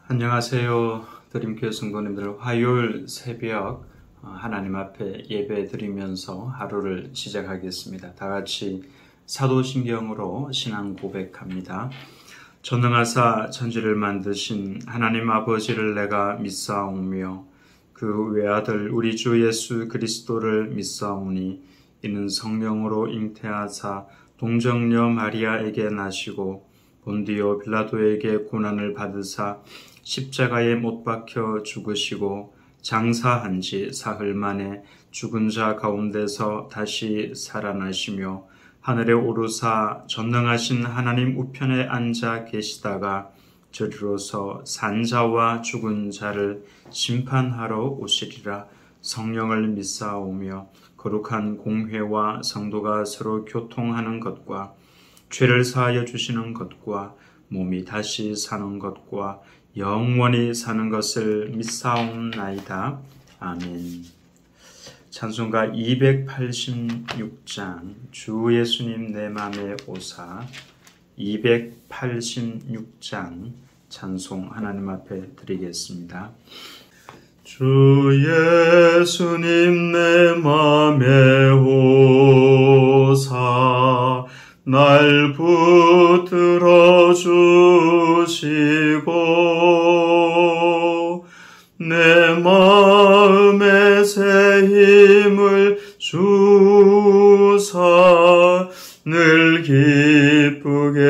안녕하세요. 드림교회 성도님들, 화요일 새벽 하나님 앞에 예배 드리면서 하루를 시작하겠습니다. 다 같이 사도신경으로 신앙 고백합니다. 전능하사 천지를 만드신 하나님 아버지를 내가 믿사오며 그 외아들 우리 주 예수 그리스도를 믿사오니 이는 성령으로 잉태하사 동정녀 마리아에게 나시고 본디오 빌라도에게 고난을 받으사 십자가에 못 박혀 죽으시고 장사한 지 사흘 만에 죽은 자 가운데서 다시 살아나시며 하늘에 오르사 전능하신 하나님 우편에 앉아 계시다가 저리로서 산 자와 죽은 자를 심판하러 오시리라. 성령을 믿사오며 거룩한 공회와 성도가 서로 교통하는 것과 죄를 사하여 주시는 것과 몸이 다시 사는 것과 영원히 사는 것을 믿사옵나이다. 아멘. 찬송가 286장 주 예수님 내 맘에 오사 286장 찬송 하나님 앞에 드리겠습니다. 주 예수님 내 맘에 오사 날 붙들어 주시고 내 마음에 새 힘을 주사 늘 기쁘게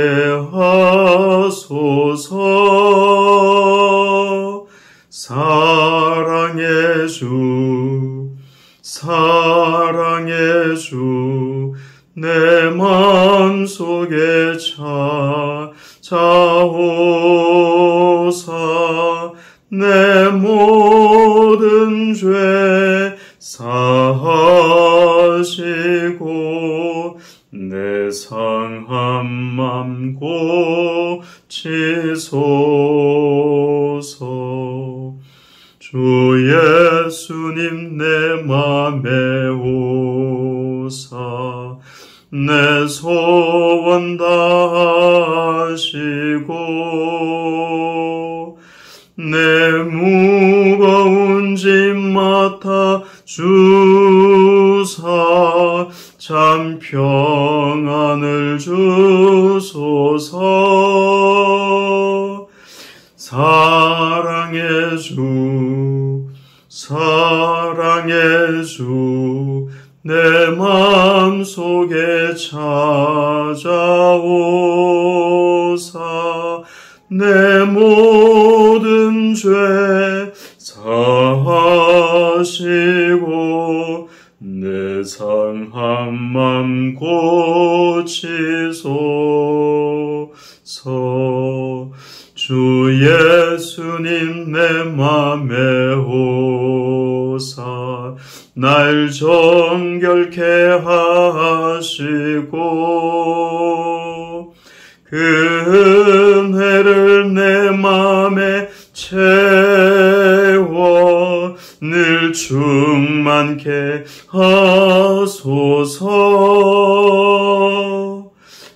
하소서. 사랑의 주 내 마음속에 찾아오사 내 모든 죄 사하시고 내 상한 맘 고치소서. 주 예수님 내 맘에 오사 내 소원 다하시고 내 무거운 짐 맡아 주사 참 평안을 주소서. 사랑의 주 내 마음속에 찾아오사 내 모든 죄 사하시고 내 상한 맘 고치소서. 주 예수님 내 맘에 오사 날 정결케 하시고 그 은혜를 내 맘에 채워 늘 충만케 하소서.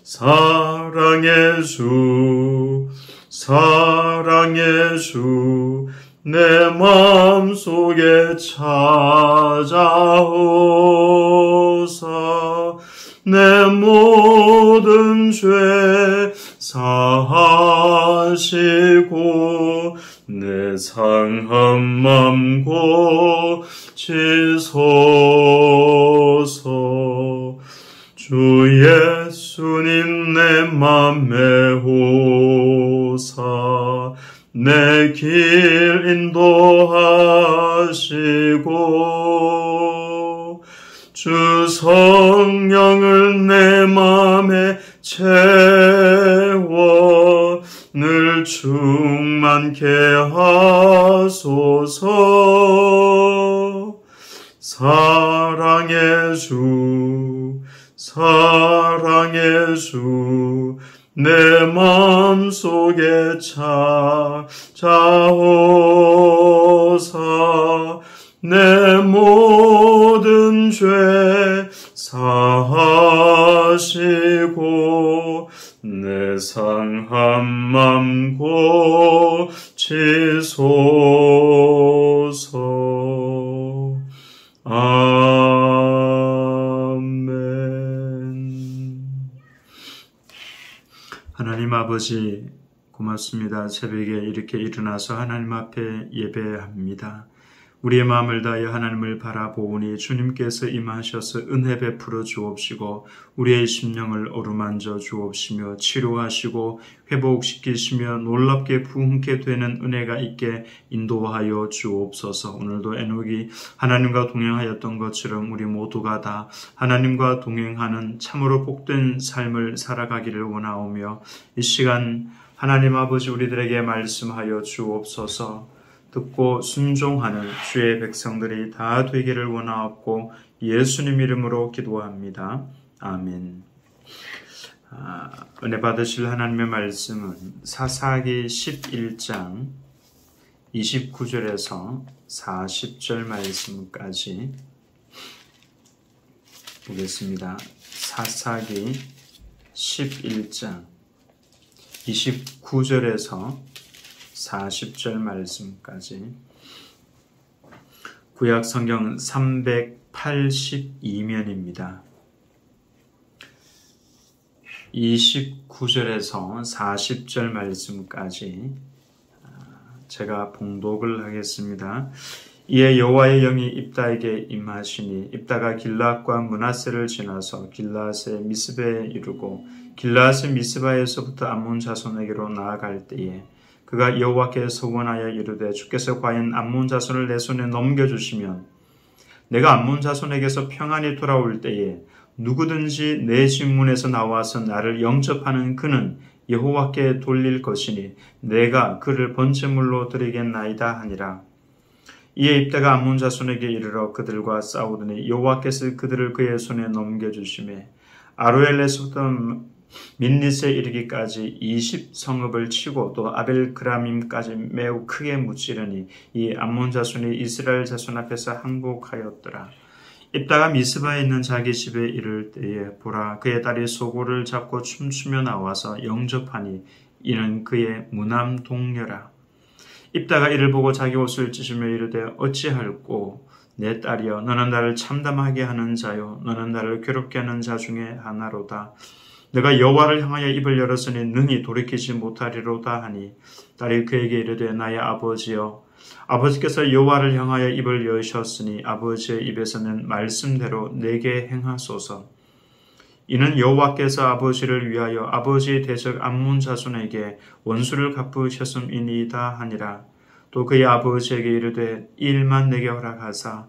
사랑의 주 내 마음속에 찾아오사 내 모든 죄 사하시고 내 상한 맘 고치소서. 주 예수님 내 맘에 오사 내 길 인도하시고 주 성령을 내 맘에 채워 늘 충만케 하소서. 사랑의 주 내 마음속에 찾아오사 내 모든 죄 사하시고 내 상한 맘 고치소서. 주옵시소서. 아멘. 하나님 아버지, 고맙습니다. 새벽에 이렇게 일어나서 하나님 앞에 예배합니다. 우리의 마음을 다하여 하나님을 바라보오니 주님께서 임하셔서 은혜 베풀어 주옵시고 우리의 심령을 어루만져 주옵시며 치료하시고 회복시키시며 놀랍게 부흥케 되는 은혜가 있게 인도하여 주옵소서. 오늘도 에녹이 하나님과 동행하였던 것처럼 우리 모두가 다 하나님과 동행하는 참으로 복된 삶을 살아가기를 원하오며 이 시간 하나님 아버지 우리들에게 말씀하여 주옵소서. 듣고 순종하는 주의 백성들이 다 되기를 원하옵고 예수님 이름으로 기도합니다. 아멘. 은혜 받으실 하나님의 말씀은 사사기 11장 29절에서 40절 말씀까지 보겠습니다. 사사기 11장 29절에서 40절 말씀까지 구약 성경 382면입니다. 29절에서 40절 말씀까지 제가 봉독을 하겠습니다. 이에 여호와의 영이 입다에게 임하시니 입다가 길앗과 므낫세를 지나서 길앗의 미스바에 이르고 길앗의 미스바에서부터 암몬 자손에게로 나아갈 때에 그가 여호와께 서원하여 이르되 주께서 과연 암몬 자손을 내 손에 넘겨주시면 내가 암몬 자손에게서 평안히 돌아올 때에 누구든지 내 집문에서 나와서 나를 영접하는 그는 여호와께 돌릴 것이니 내가 그를 번제물로 드리겠나이다 하니라. 이에 입다가 암몬 자손에게 이르러 그들과 싸우더니 여호와께서 그들을 그의 손에 넘겨주시매 아로엘에서부터 민릿에 이르기까지 20성읍을 치고 또 아벨그라밈까지 매우 크게 무찌르니 이 암몬 자손이 이스라엘 자손 앞에서 항복하였더라. 입다가 미스바에 있는 자기 집에 이를 때에 보라 그의 딸이 소고를 잡고 춤추며 나와서 영접하니 이는 그의 무남 동료라. 입다가 이를 보고 자기 옷을 찢으며 이르되 어찌할꼬 내 딸이여 너는 나를 참담하게 하는 자요 너는 나를 괴롭게 하는 자 중에 하나로다. 내가 여호와를 향하여 입을 열었으니 능히 돌이키지 못하리로다 하니 딸이 그에게 이르되 나의 아버지여 아버지께서 여호와를 향하여 입을 여셨으니 아버지의 입에서는 말씀대로 내게 행하소서. 이는 여호와께서 아버지를 위하여 아버지의 대적 암몬 자손에게 원수를 갚으셨음이니이다 하니라. 또 그의 아버지에게 이르되 이 일만 내게 허락하사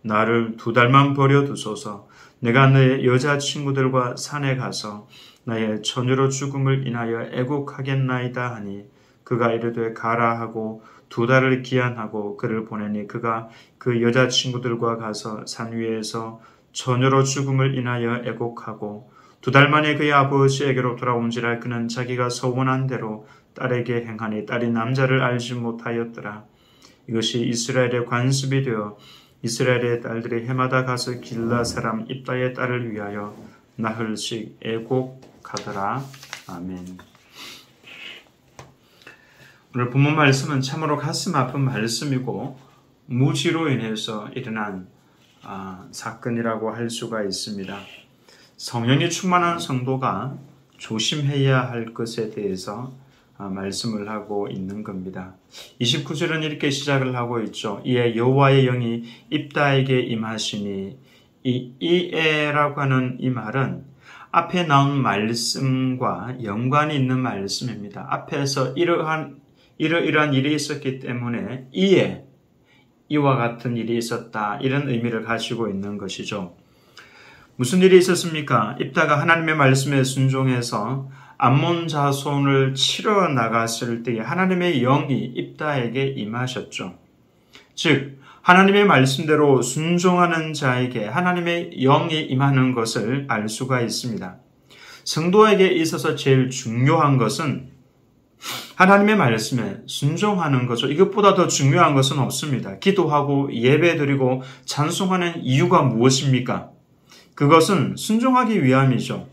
나를 2달만 버려두소서. 내가 내 여자친구들과 산에 가서 나의 처녀로 죽음을 인하여 애국하겠나이다 하니 그가 이르되 가라 하고 2달을 기한하고 그를 보내니 그가 그 여자친구들과 가서 산 위에서 처녀로 죽음을 인하여 애곡하고 2달 만에 그의 아버지에게로 돌아온지라. 그는 자기가 서원한 대로 딸에게 행하니 딸이 남자를 알지 못하였더라. 이것이 이스라엘의 관습이 되어 이스라엘의 딸들이 해마다 가서 길라 사람 입다의 딸을 위하여 나흘씩 애곡하더라. 아멘. 오늘 본문 말씀은 참으로 가슴 아픈 말씀이고 무지로 인해서 일어난 사건이라고 할 수가 있습니다. 성령이 충만한 성도가 조심해야 할 것에 대해서 말씀을 하고 있는 겁니다. 29절은 이렇게 시작을 하고 있죠. 이에 여호와의 영이 입다에게 임하시니 이에라고 하는 이 말은 앞에 나온 말씀과 연관이 있는 말씀입니다. 앞에서 이러이러한 일이 있었기 때문에 이와 같은 일이 있었다 이런 의미를 가지고 있는 것이죠. 무슨 일이 있었습니까? 입다가 하나님의 말씀에 순종해서 암몬 자손을 치러 나갔을 때에 하나님의 영이 입다에게 임하셨죠. 즉 하나님의 말씀대로 순종하는 자에게 하나님의 영이 임하는 것을 알 수가 있습니다. 성도에게 있어서 제일 중요한 것은 하나님의 말씀에 순종하는 거죠. 이것보다 더 중요한 것은 없습니다. 기도하고 예배드리고 찬송하는 이유가 무엇입니까? 그것은 순종하기 위함이죠.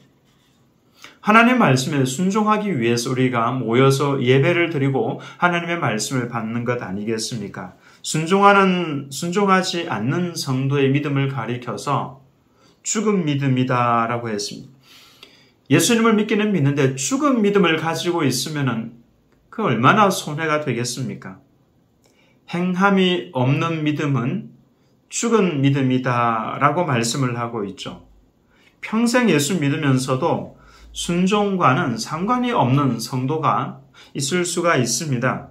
하나님의 말씀에 순종하기 위해서 우리가 모여서 예배를 드리고 하나님의 말씀을 받는 것 아니겠습니까? 순종하지 않는 성도의 믿음을 가리켜서 죽은 믿음이다라고 했습니다. 예수님을 믿기는 믿는데 죽은 믿음을 가지고 있으면 그 얼마나 손해가 되겠습니까? 행함이 없는 믿음은 죽은 믿음이다라고 말씀을 하고 있죠. 평생 예수 믿으면서도 순종과는 상관이 없는 성도가 있을 수가 있습니다.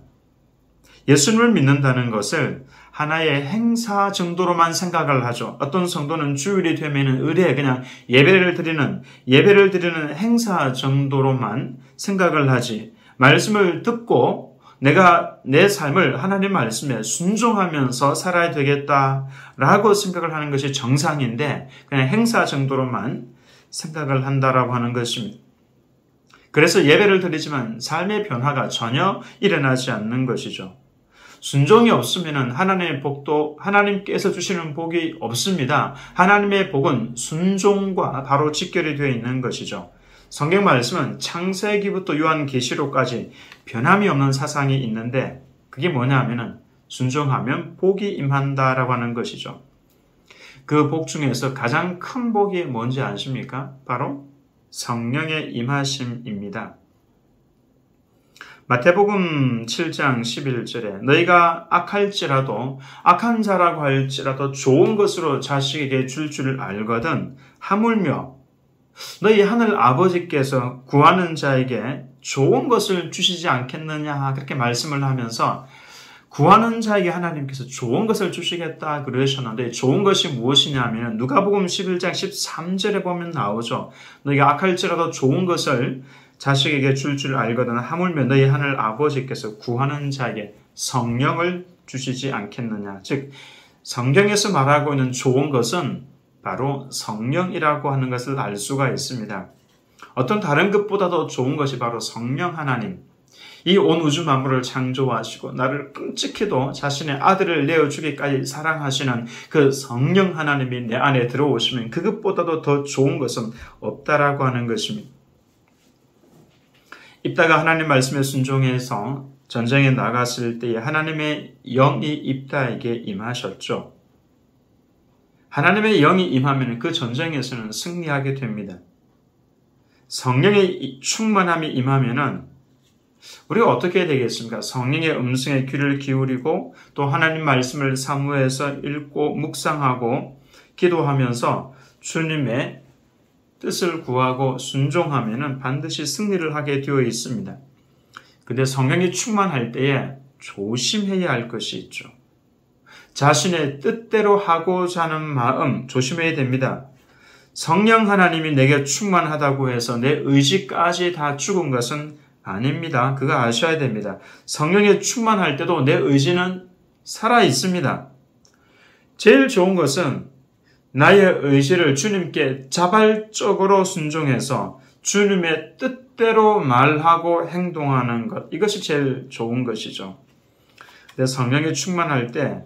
예수님을 믿는다는 것을 하나의 행사 정도로만 생각을 하죠. 어떤 성도는 주일이 되면 의례 그냥 예배를 드리는 행사 정도로만 생각을 하지, 말씀을 듣고 내가 내 삶을 하나님 말씀에 순종하면서 살아야 되겠다라고 생각을 하는 것이 정상인데 그냥 행사 정도로만 생각을 한다라고 하는 것입니다. 그래서 예배를 드리지만 삶의 변화가 전혀 일어나지 않는 것이죠. 순종이 없으면 하나님의 복도, 하나님께서 주시는 복이 없습니다. 하나님의 복은 순종과 바로 직결이 되어 있는 것이죠. 성경 말씀은 창세기부터 요한계시록까지 변함이 없는 사상이 있는데 그게 뭐냐 하면은 순종하면 복이 임한다라고 하는 것이죠. 그 복 중에서 가장 큰 복이 뭔지 아십니까? 바로 성령의 임하심입니다. 마태복음 7장 11절에 너희가 악한 자라고 할지라도 좋은 것으로 자식에게 줄 줄 알거든 하물며 너희 하늘 아버지께서 구하는 자에게 좋은 것을 주시지 않겠느냐 그렇게 말씀을 하면서 구하는 자에게 하나님께서 좋은 것을 주시겠다 그러셨는데 좋은 것이 무엇이냐면 누가복음 11장 13절에 보면 나오죠. 너희가 악할지라도 좋은 것을 자식에게 줄 줄 알거든 하물며 너희 하늘 아버지께서 구하는 자에게 성령을 주시지 않겠느냐. 즉 성경에서 말하고 있는 좋은 것은 바로 성령이라고 하는 것을 알 수가 있습니다. 어떤 다른 것보다도 좋은 것이 바로 성령 하나님, 이 온 우주 만물을 창조하시고 나를 끔찍히도 자신의 아들을 내어주기까지 사랑하시는 그 성령 하나님이 내 안에 들어오시면 그것보다도 더 좋은 것은 없다라고 하는 것입니다. 입다가 하나님 말씀에 순종해서 전쟁에 나갔을 때에 하나님의 영이 입다에게 임하셨죠. 하나님의 영이 임하면 그 전쟁에서는 승리하게 됩니다. 성령의 충만함이 임하면은 우리가 어떻게 되겠습니까? 성령의 음성에 귀를 기울이고 또 하나님 말씀을 사무해서 읽고 묵상하고 기도하면서 주님의 뜻을 구하고 순종하면은 반드시 승리를 하게 되어 있습니다. 근데 성령이 충만할 때에 조심해야 할 것이 있죠. 자신의 뜻대로 하고자 하는 마음 조심해야 됩니다. 성령 하나님이 내게 충만하다고 해서 내 의지까지 다 죽은 것은 아닙니다. 그거 아셔야 됩니다. 성령이 충만할 때도 내 의지는 살아 있습니다. 제일 좋은 것은 나의 의지를 주님께 자발적으로 순종해서 주님의 뜻대로 말하고 행동하는 것, 이것이 제일 좋은 것이죠. 근데 성령이 충만할 때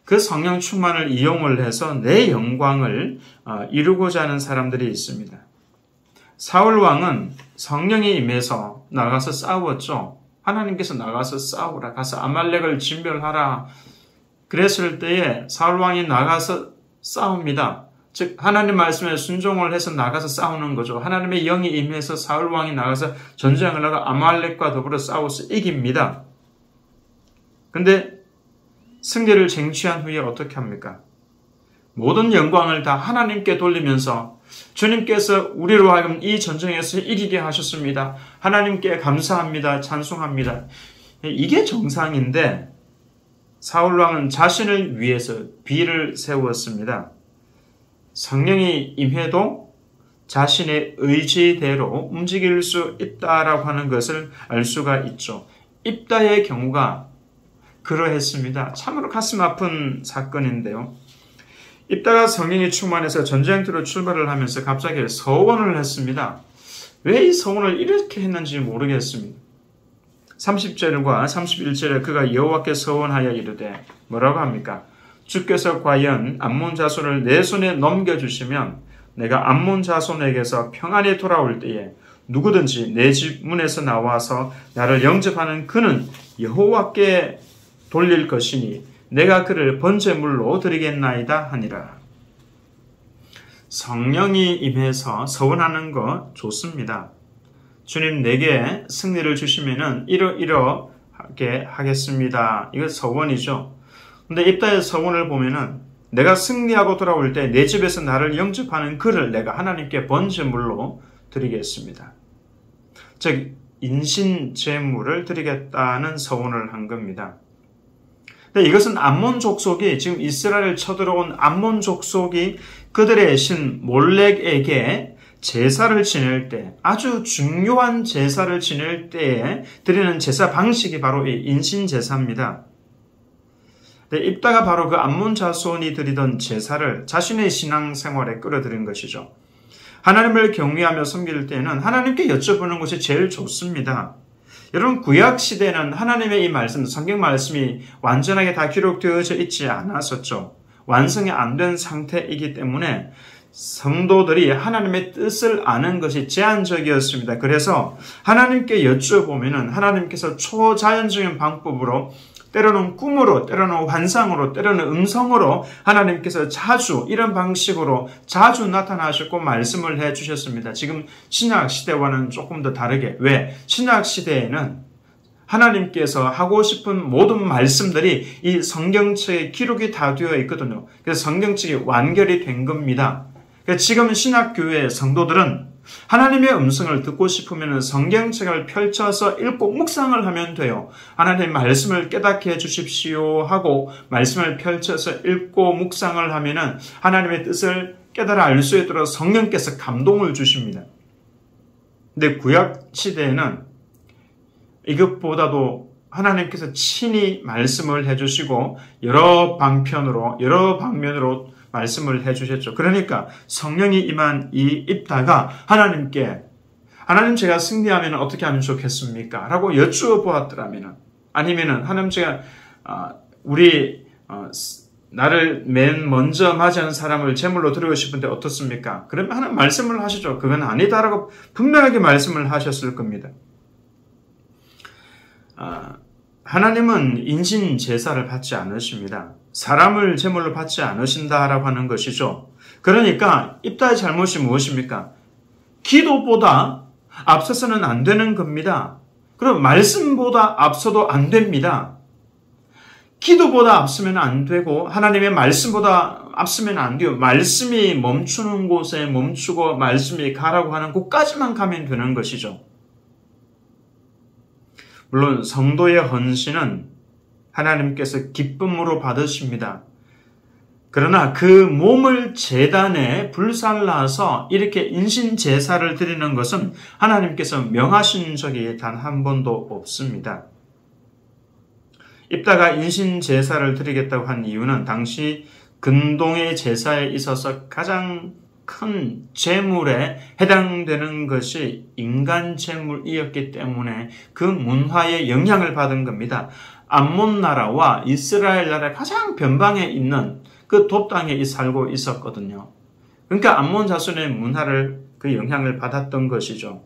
그 성령 충만을 이용을 해서 내 영광을 이루고자 하는 사람들이 있습니다. 사울 왕은 성령이 임해서 나가서 싸웠죠. 하나님께서 나가서 싸우라, 가서 아말렉을 진멸하라 그랬을 때에 사울 왕이 나가서 싸웁니다. 즉 하나님 말씀에 순종을 해서 나가서 싸우는 거죠. 하나님의 영이 임해서 사울 왕이 나가서 전쟁을 하고 아말렉과 더불어 싸워서 이깁니다. 근데 승리를 쟁취한 후에 어떻게 합니까? 모든 영광을 다 하나님께 돌리면서 주님께서 우리로 하여금 이 전쟁에서 이기게 하셨습니다. 하나님께 감사합니다. 찬송합니다. 이게 정상인데 사울왕은 자신을 위해서 비를 세웠습니다. 성령이 임해도 자신의 의지대로 움직일 수 있다라고 하는 것을 알 수가 있죠. 입다의 경우가 그러했습니다. 참으로 가슴 아픈 사건인데요. 입다가 성령이 충만해서 전쟁터로 출발을 하면서 갑자기 서원을 했습니다. 왜 이 서원을 이렇게 했는지 모르겠습니다. 30절과 31절에 그가 여호와께 서원하여 이르되 뭐라고 합니까? 주께서 과연 암몬 자손을 내 손에 넘겨주시면 내가 암몬 자손에게서 평안히 돌아올 때에 누구든지 내 집 문에서 나와서 나를 영접하는 그는 여호와께 돌릴 것이니 내가 그를 번제물로 드리겠나이다 하니라. 성령이 임해서 서원하는 거 좋습니다. 주님 내게 승리를 주시면은 이러하게 하겠습니다. 이거 서원이죠. 근데 입다의 서원을 보면은 내가 승리하고 돌아올 때 내 집에서 나를 영접하는 그를 내가 하나님께 번제물로 드리겠습니다. 즉 인신 제물을 드리겠다는 서원을 한 겁니다. 근데 이것은 암몬 족속이 지금 이스라엘을 쳐들어온 암몬 족속이 그들의 신 몰렉에게 제사를 지낼 때, 아주 중요한 제사를 지낼 때에 드리는 제사 방식이 바로 이 인신제사입니다. 입다가 바로 그 암몬 자손이 드리던 제사를 자신의 신앙생활에 끌어들인 것이죠. 하나님을 경외하며 섬길 때는 하나님께 여쭤보는 것이 제일 좋습니다. 여러분, 구약시대에는 하나님의 이 말씀, 성경 말씀이 완전하게 다 기록되어져 있지 않았었죠. 완성이 안 된 상태이기 때문에 성도들이 하나님의 뜻을 아는 것이 제한적이었습니다. 그래서 하나님께 여쭤보면은 하나님께서 초자연적인 방법으로 때로는 꿈으로, 때로는 환상으로, 때로는 음성으로 하나님께서 자주 이런 방식으로 자주 나타나셨고 말씀을 해주셨습니다. 지금 신약시대와는 조금 더 다르게. 왜? 신약시대에는 하나님께서 하고 싶은 모든 말씀들이 이 성경책에 기록이 다 되어 있거든요. 그래서 성경책이 완결이 된 겁니다. 지금 신약교회의 성도들은 하나님의 음성을 듣고 싶으면 성경책을 펼쳐서 읽고 묵상을 하면 돼요. 하나님의 말씀을 깨닫게 해주십시오 하고 말씀을 펼쳐서 읽고 묵상을 하면 하나님의 뜻을 깨달아 알 수 있도록 성령께서 감동을 주십니다. 근데 구약시대에는 이것보다도 하나님께서 친히 말씀을 해주시고 여러 방편으로, 여러 방면으로 말씀을 해주셨죠. 그러니까 성령이 임한 이 입다가 하나님께 하나님 제가 승리하면 어떻게 하면 좋겠습니까? 라고 여쭈어보았더라면 아니면은 하나님 제가 나를 맨 먼저 맞이하는 사람을 제물로 드리고 싶은데 어떻습니까? 그러면 하나님 말씀을 하시죠. 그건 아니다라고 분명하게 말씀을 하셨을 겁니다. 하나님은 인신 제사를 받지 않으십니다. 사람을 제물로 받지 않으신다라고 하는 것이죠. 그러니까 입다의 잘못이 무엇입니까? 기도보다 앞서서는 안 되는 겁니다. 그럼 말씀보다 앞서도 안 됩니다. 기도보다 앞서면 안 되고 하나님의 말씀보다 앞서면 안 돼요. 말씀이 멈추는 곳에 멈추고 말씀이 가라고 하는 곳까지만 가면 되는 것이죠. 물론 성도의 헌신은 하나님께서 기쁨으로 받으십니다. 그러나 그 몸을 제단에 불살라서 이렇게 인신제사를 드리는 것은 하나님께서 명하신 적이 단 한 번도 없습니다. 입다가 인신제사를 드리겠다고 한 이유는 당시 근동의 제사에 있어서 가장 큰 제물에 해당되는 것이 인간 제물이었기 때문에 그 문화의 영향을 받은 겁니다. 암몬 나라와 이스라엘 나라의 가장 변방에 있는 그 돕당에 살고 있었거든요. 그러니까 암몬 자손의 문화를 그 영향을 받았던 것이죠.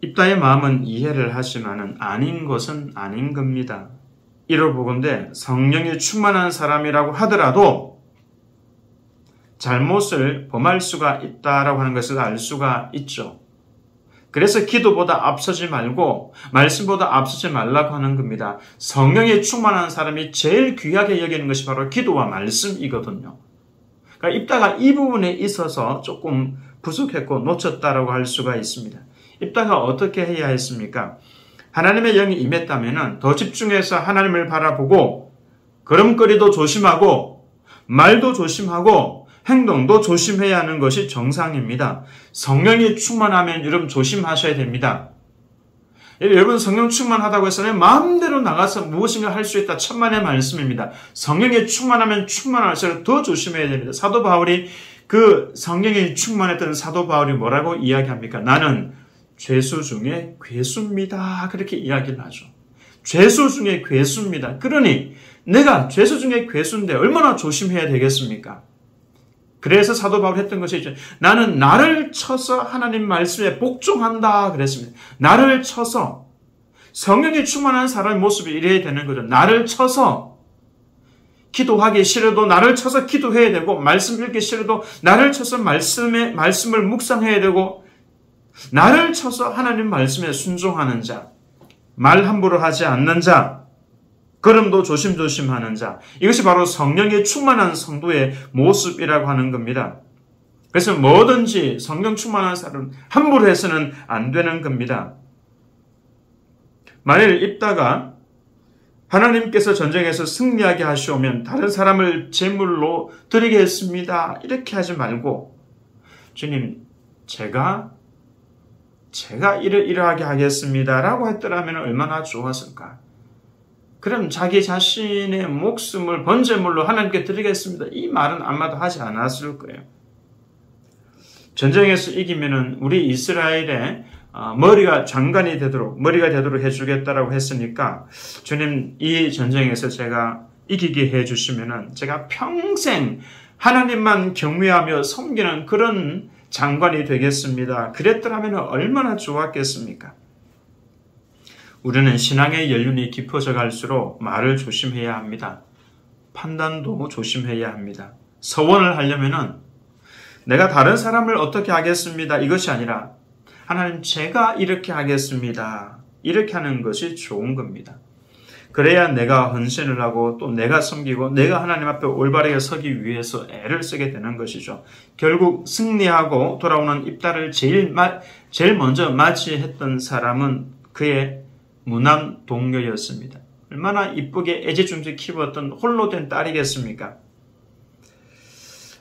입다의 마음은 이해를 하지만은 아닌 것은 아닌 겁니다. 이러보건대 성령이 충만한 사람이라고 하더라도 잘못을 범할 수가 있다라고 하는 것을 알 수가 있죠. 그래서 기도보다 앞서지 말고 말씀보다 앞서지 말라고 하는 겁니다. 성령이 충만한 사람이 제일 귀하게 여기는 것이 바로 기도와 말씀이거든요. 그러니까 입다가 이 부분에 있어서 조금 부족했고 놓쳤다라고 할 수가 있습니다. 입다가 어떻게 해야 했습니까? 하나님의 영이 임했다면 더 집중해서 하나님을 바라보고 걸음걸이도 조심하고 말도 조심하고 행동도 조심해야 하는 것이 정상입니다. 성령이 충만하면 여러분 조심하셔야 됩니다. 여러분 성령 충만하다고 해서 마음대로 나가서 무엇인가 할 수 있다. 천만의 말씀입니다. 성령이 충만하면 충만할수록 더 조심해야 됩니다. 사도 바울이 그 성령이 충만했던 사도 바울이 뭐라고 이야기합니까? 나는 죄수 중에 괴수입니다. 그렇게 이야기를 하죠. 죄수 중에 괴수입니다. 그러니 내가 죄수 중에 괴수인데 얼마나 조심해야 되겠습니까? 그래서 사도 바울이 했던 것이 있죠. 나는 나를 쳐서 하나님 말씀에 복종한다 그랬습니다. 나를 쳐서 성령이 충만한 사람의 모습이 이래야 되는 거죠. 나를 쳐서 기도하기 싫어도 나를 쳐서 기도해야 되고 말씀 읽기 싫어도 나를 쳐서 말씀을 묵상해야 되고 나를 쳐서 하나님 말씀에 순종하는 자, 말 함부로 하지 않는 자, 걸음도 조심조심하는 자, 이것이 바로 성령이 충만한 성도의 모습이라고 하는 겁니다. 그래서 뭐든지 성령 충만한 사람은 함부로 해서는 안 되는 겁니다. 만일 입다가 하나님께서 전쟁에서 승리하게 하시오면 다른 사람을 제물로 드리겠습니다. 이렇게 하지 말고 주님 제가 이러하게 하겠습니다. 라고 했더라면 얼마나 좋았을까. 그럼 자기 자신의 목숨을 번제물로 하나님께 드리겠습니다. 이 말은 아마도 하지 않았을 거예요. 전쟁에서 이기면은 우리 이스라엘의 머리가 되도록 해주겠다라고 했으니까 주님 이 전쟁에서 제가 이기게 해주시면은 제가 평생 하나님만 경외하며 섬기는 그런 장관이 되겠습니다. 그랬더라면 얼마나 좋았겠습니까? 우리는 신앙의 연륜이 깊어져 갈수록 말을 조심해야 합니다. 판단도 조심해야 합니다. 서원을 하려면은 내가 다른 사람을 어떻게 하겠습니다. 이것이 아니라 하나님 제가 이렇게 하겠습니다. 이렇게 하는 것이 좋은 겁니다. 그래야 내가 헌신을 하고 또 내가 섬기고 내가 하나님 앞에 올바르게 서기 위해서 애를 쓰게 되는 것이죠. 결국 승리하고 돌아오는 입다를 제일 먼저 맞이했던 사람은 그의 무남 동료였습니다. 얼마나 이쁘게 애지중지 키웠던 홀로 된 딸이겠습니까?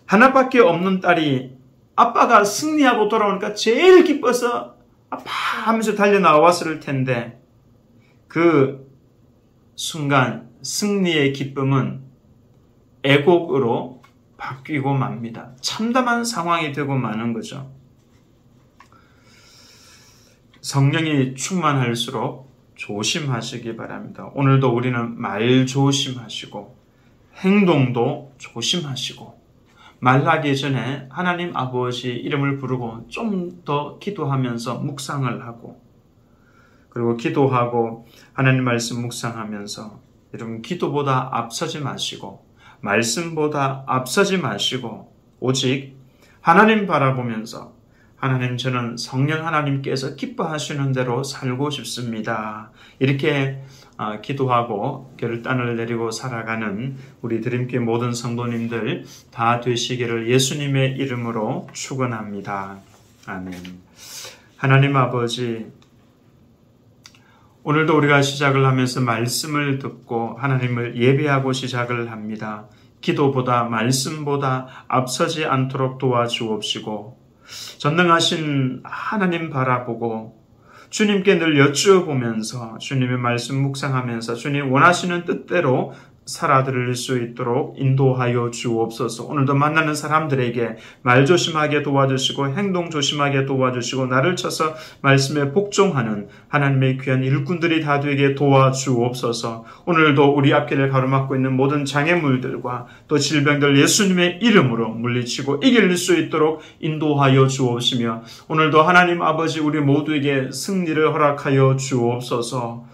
하나밖에 없는 딸이 아빠가 승리하고 돌아오니까 제일 기뻐서 아빠 하면서 달려 나왔을 텐데 그 순간 승리의 기쁨은 애곡으로 바뀌고 맙니다. 참담한 상황이 되고 마는 거죠. 성령이 충만할수록 조심하시기 바랍니다. 오늘도 우리는 말 조심하시고 행동도 조심하시고 말하기 전에 하나님 아버지 이름을 부르고 좀 더 기도하면서 묵상을 하고 그리고 기도하고 하나님 말씀 묵상하면서 여러분 기도보다 앞서지 마시고 말씀보다 앞서지 마시고 오직 하나님 바라보면서 하나님 저는 성령 하나님께서 기뻐하시는 대로 살고 싶습니다. 이렇게 기도하고 결단을 내리고 살아가는 우리 드림교회 모든 성도님들 다 되시기를 예수님의 이름으로 축원합니다. 아멘. 하나님 아버지 오늘도 우리가 시작을 하면서 말씀을 듣고 하나님을 예배하고 시작을 합니다. 기도보다 말씀보다 앞서지 않도록 도와주옵시고 전능하신 하나님 바라보고 주님께 늘 여쭈어보면서 주님의 말씀 묵상하면서 주님 원하시는 뜻대로 살아들을 수 있도록 인도하여 주옵소서. 오늘도 만나는 사람들에게 말 조심하게 도와주시고 행동 조심하게 도와주시고 나를 쳐서 말씀에 복종하는 하나님의 귀한 일꾼들이 다 되게 도와주옵소서. 오늘도 우리 앞길을 가로막고 있는 모든 장애물들과 또 질병들 예수님의 이름으로 물리치고 이길 수 있도록 인도하여 주옵시며 오늘도 하나님 아버지 우리 모두에게 승리를 허락하여 주옵소서.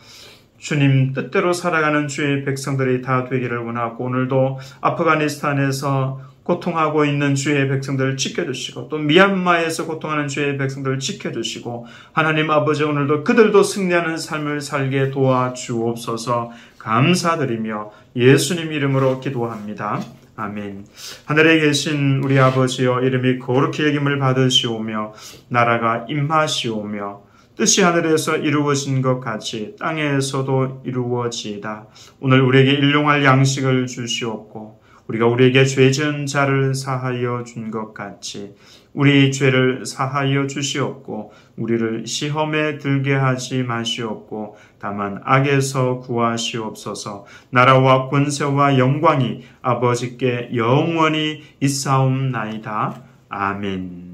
주님 뜻대로 살아가는 주의 백성들이 다 되기를 원하고 오늘도 아프가니스탄에서 고통하고 있는 주의 백성들을 지켜주시고 또 미얀마에서 고통하는 주의 백성들을 지켜주시고 하나님 아버지 오늘도 그들도 승리하는 삶을 살게 도와주옵소서. 감사드리며 예수님 이름으로 기도합니다. 아멘. 하늘에 계신 우리 아버지여 이름이 거룩히 여김을 받으시오며 나라가 임하시오며 뜻이 하늘에서 이루어진 것 같이 땅에서도 이루어지이다. 오늘 우리에게 일용할 양식을 주시옵고 우리가 우리에게 죄 지은 자를 사하여 준 것 같이 우리 죄를 사하여 주시옵고 우리를 시험에 들게 하지 마시옵고 다만 악에서 구하시옵소서. 나라와 권세와 영광이 아버지께 영원히 있사옵나이다. 아멘.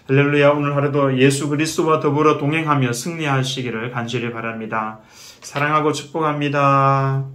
할렐루야. 오늘 하루도 예수 그리스도와 더불어 동행하며 승리하시기를 간절히 바랍니다. 사랑하고 축복합니다.